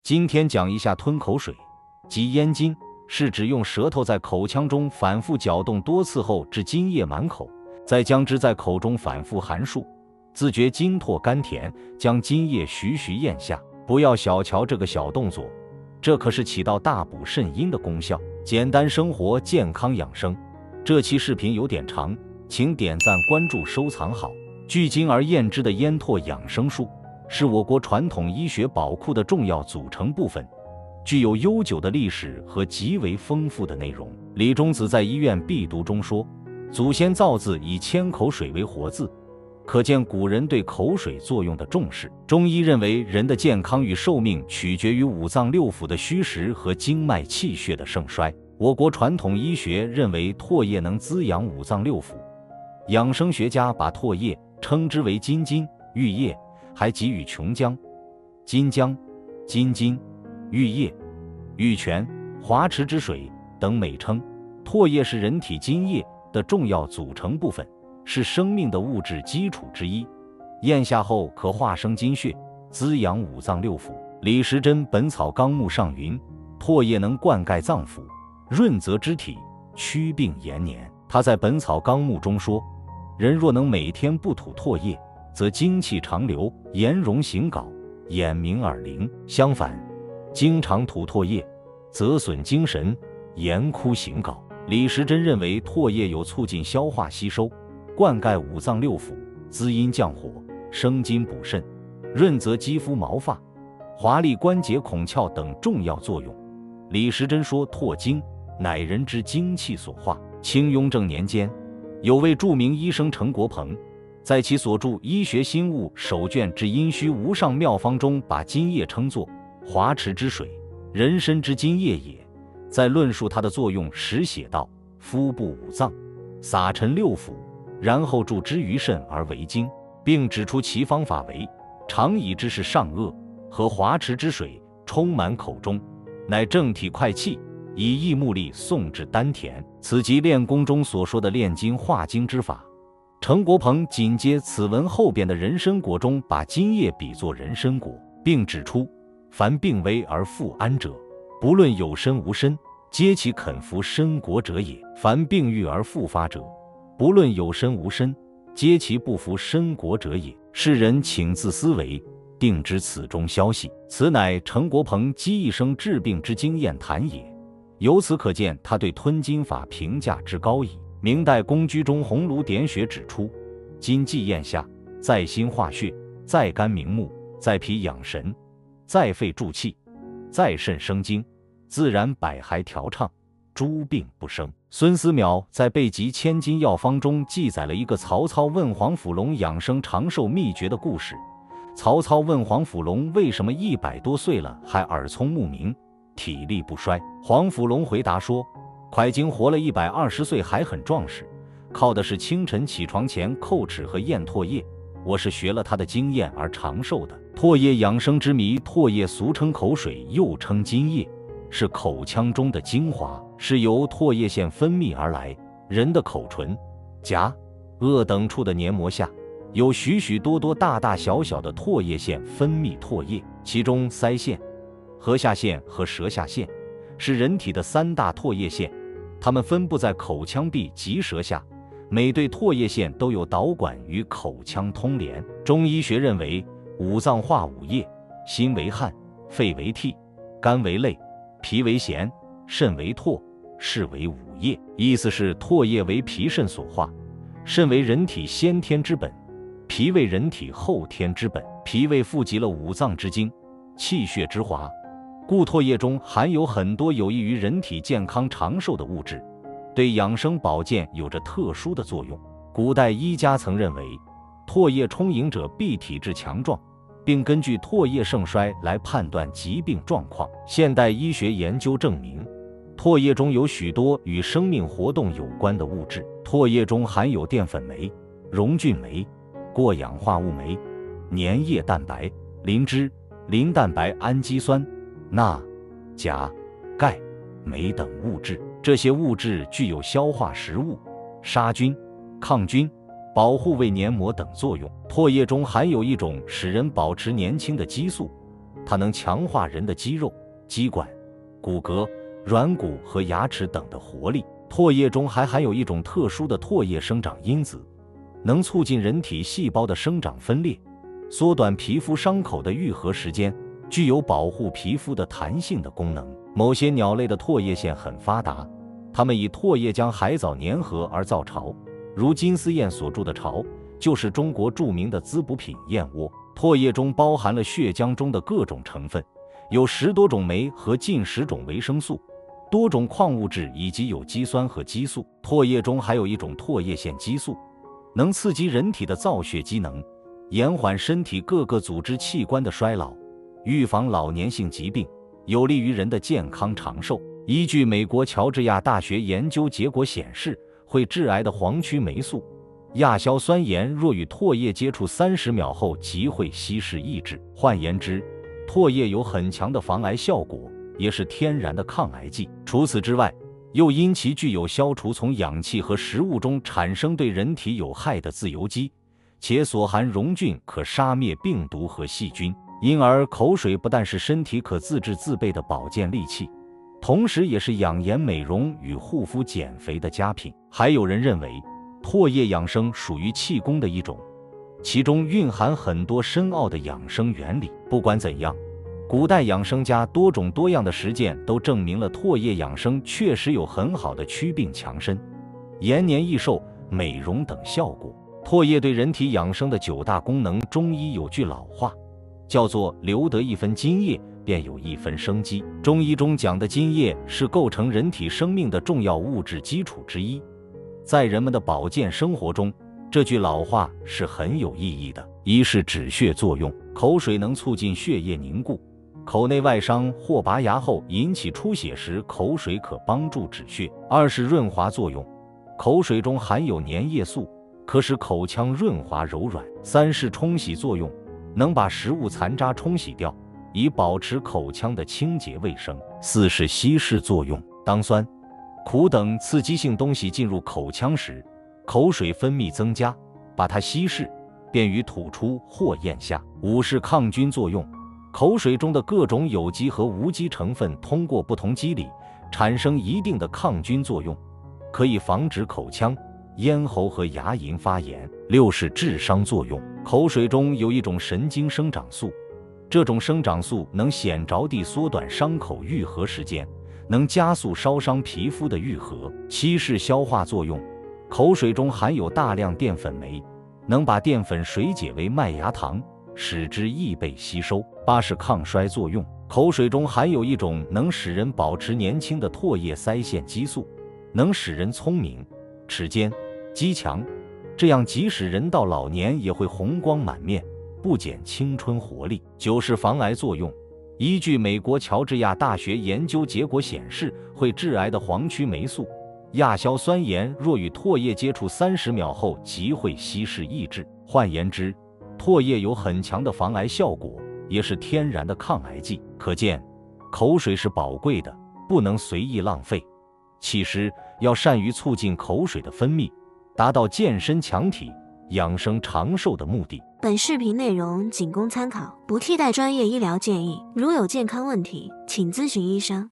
今天讲一下吞口水，即咽津，是指用舌头在口腔中反复搅动多次后，至津液满口，再将之在口中反复含漱，自觉津唾甘甜，将津液徐徐咽下。不要小瞧这个小动作，这可是起到大补肾阴的功效。简单生活，健康养生。这期视频有点长，请点赞、关注、收藏好。聚精而验之的咽唾养生术，是我国传统医学宝库的重要组成部分，具有悠久的历史和极为丰富的内容。李中子在医院必读中说，祖先造字以千口水为活字，可见古人对口水作用的重视。中医认为，人的健康与寿命取决于五脏六腑的虚实和经脉气血的盛衰。我国传统医学认为唾液能滋养五脏六腑，养生学家把唾液称之为津津玉液，还给予琼浆、金浆、津津玉液、玉泉、华池之水等美称。唾液是人体津液的重要组成部分，是生命的物质基础之一。咽下后可化生津血，滋养五脏六腑。李时珍《本草纲目》上云：唾液能灌溉脏腑，润泽肢体，祛病延年。他在《本草纲目》中说，人若能每天不吐唾液，则精气长流，颜容形皋，眼明耳灵。相反，经常吐唾液，则损精神，颜枯形皋。李时珍认为，唾液有促进消化吸收、灌溉五脏六腑、滋阴降火、生津补肾、润泽肌肤毛发、华丽关节孔窍等重要作用。李时珍说，唾精乃人之精气所化。清雍正年间，有位著名医生陈国鹏，在其所著《医学新物》首卷之阴虚无上妙方中，把津液称作华池之水，人参之津液也。在论述它的作用时写道：敷布五脏，撒陈六腑，然后注之于肾而为精，并指出其方法为：常以之是上颚和华池之水充满口中，乃正体快气，以益目力送至丹田。此即练功中所说的炼精化精之法。陈国鹏紧接此文后边的人参果中，把津液比作人参果，并指出：凡病危而复安者，不论有参无参，皆其肯服参果者也；凡病愈而复发者，不论有参无参，皆其不服参果者也。世人请自思维，定知此中消息。此乃陈国鹏积一生治病之经验谈也。由此可见，他对吞津法评价之高矣。明代龚居中《鸿胪点穴》指出，津既咽下，在心化血，在肝明目，在脾养神，在肺助气，在肾生精，自然百骸调畅，诸病不生。孙思邈在《备急千金药方》中记载了一个曹操问黄甫龙养生长寿秘诀的故事。曹操问黄甫龙为什么100多岁了还耳聪目明，体力不衰。黄甫龙回答说，蒯经活了120岁还很壮实，靠的是清晨起床前叩齿和咽唾液，我是学了他的经验而长寿的。唾液养生之谜，唾液俗称口水，又称津液，是口腔中的精华，是由唾液腺分泌而来。人的口唇、颊、腭等处的黏膜下，有许许多多大大小小的唾液腺分泌唾液，其中腮腺、颌下腺和舌下腺是人体的3大唾液腺，它们分布在口腔壁及舌下，每对唾液腺都有导管与口腔通连。中医学认为，五脏化五液，心为汗，肺为涕，肝为泪，脾为涎，肾为唾，是为五液。意思是唾液为脾肾所化，肾为人体先天之本，脾为人体后天之本。脾胃富集了五脏之精，气血之华，故唾液中含有很多有益于人体健康长寿的物质，对养生保健有着特殊的作用。古代医家曾认为，唾液充盈者必体质强壮，并根据唾液盛衰来判断疾病状况。现代医学研究证明，唾液中有许多与生命活动有关的物质。唾液中含有淀粉酶、溶菌酶、过氧化物酶、粘液蛋白、磷脂、磷蛋白氨基酸、钠、钾、钙、镁等物质。这些物质具有消化食物、杀菌、抗菌、保护胃黏膜等作用。唾液中含有一种使人保持年轻的激素，它能强化人的肌肉、肌管、骨骼、软骨和牙齿等的活力。唾液中还含有一种特殊的唾液生长因子，能促进人体细胞的生长分裂，缩短皮肤伤口的愈合时间，具有保护皮肤的弹性的功能。某些鸟类的唾液腺很发达，它们以唾液将海藻粘合而造巢，如金丝燕所筑的巢就是中国著名的滋补品燕窝。唾液中包含了血浆中的各种成分，有10多种酶和近10种维生素，多种矿物质以及有机酸和激素。唾液中还有一种唾液腺激素，能刺激人体的造血机能，延缓身体各个组织器官的衰老，预防老年性疾病，有利于人的健康长寿。依据美国乔治亚大学研究结果显示，会致癌的黄曲霉素、亚硝酸盐若与唾液接触30秒后即会稀释抑制。换言之，唾液有很强的防癌效果，也是天然的抗癌剂。除此之外，又因其具有消除从氧气和食物中产生对人体有害的自由基，且所含溶菌可杀灭病毒和细菌，因而口水不但是身体可自制自备的保健利器，同时也是养颜美容与护肤减肥的佳品。还有人认为唾液养生属于气功的一种，其中蕴含很多深奥的养生原理。不管怎样，古代养生家多种多样的实践都证明了唾液养生确实有很好的祛病强身、延年益寿、美容等效果。唾液对人体养生的9大功能，中医有句老话，叫做留得1分津液，便有1分生机。中医中讲的津液是构成人体生命的重要物质基础之一，在人们的保健生活中，这句老话是很有意义的。一是止血作用，口水能促进血液凝固，口内外伤或拔牙后引起出血时，口水可帮助止血。二是润滑作用，口水中含有粘液素，可使口腔润滑柔软。三是冲洗作用，能把食物残渣冲洗掉，以保持口腔的清洁卫生。四是稀释作用，当酸、苦等刺激性东西进入口腔时，口水分泌增加，把它稀释，便于吐出或咽下。五是抗菌作用，口水中的各种有机和无机成分通过不同机理产生一定的抗菌作用，可以防止口腔、咽喉和牙龈发炎。六是治伤作用，口水中有一种神经生长素，这种生长素能显着地缩短伤口愈合时间，能加速烧伤皮肤的愈合。七是消化作用，口水中含有大量淀粉酶，能把淀粉水解为麦芽糖，使之易被吸收。八是抗衰作用，口水中含有一种能使人保持年轻的唾液腮腺激素，能使人聪明、齿尖、肌强，这样即使人到老年也会红光满面，不减青春活力。九是防癌作用，依据美国乔治亚大学研究结果显示，会致癌的黄曲霉素、亚硝酸盐若与唾液接触30秒后即会稀释抑制。换言之，唾液有很强的防癌效果，也是天然的抗癌剂。可见，口水是宝贵的，不能随意浪费。其实，要善于促进口水的分泌，达到健身强体、养生长寿的目的。本视频内容仅供参考，不替代专业医疗建议。如有健康问题，请咨询医生。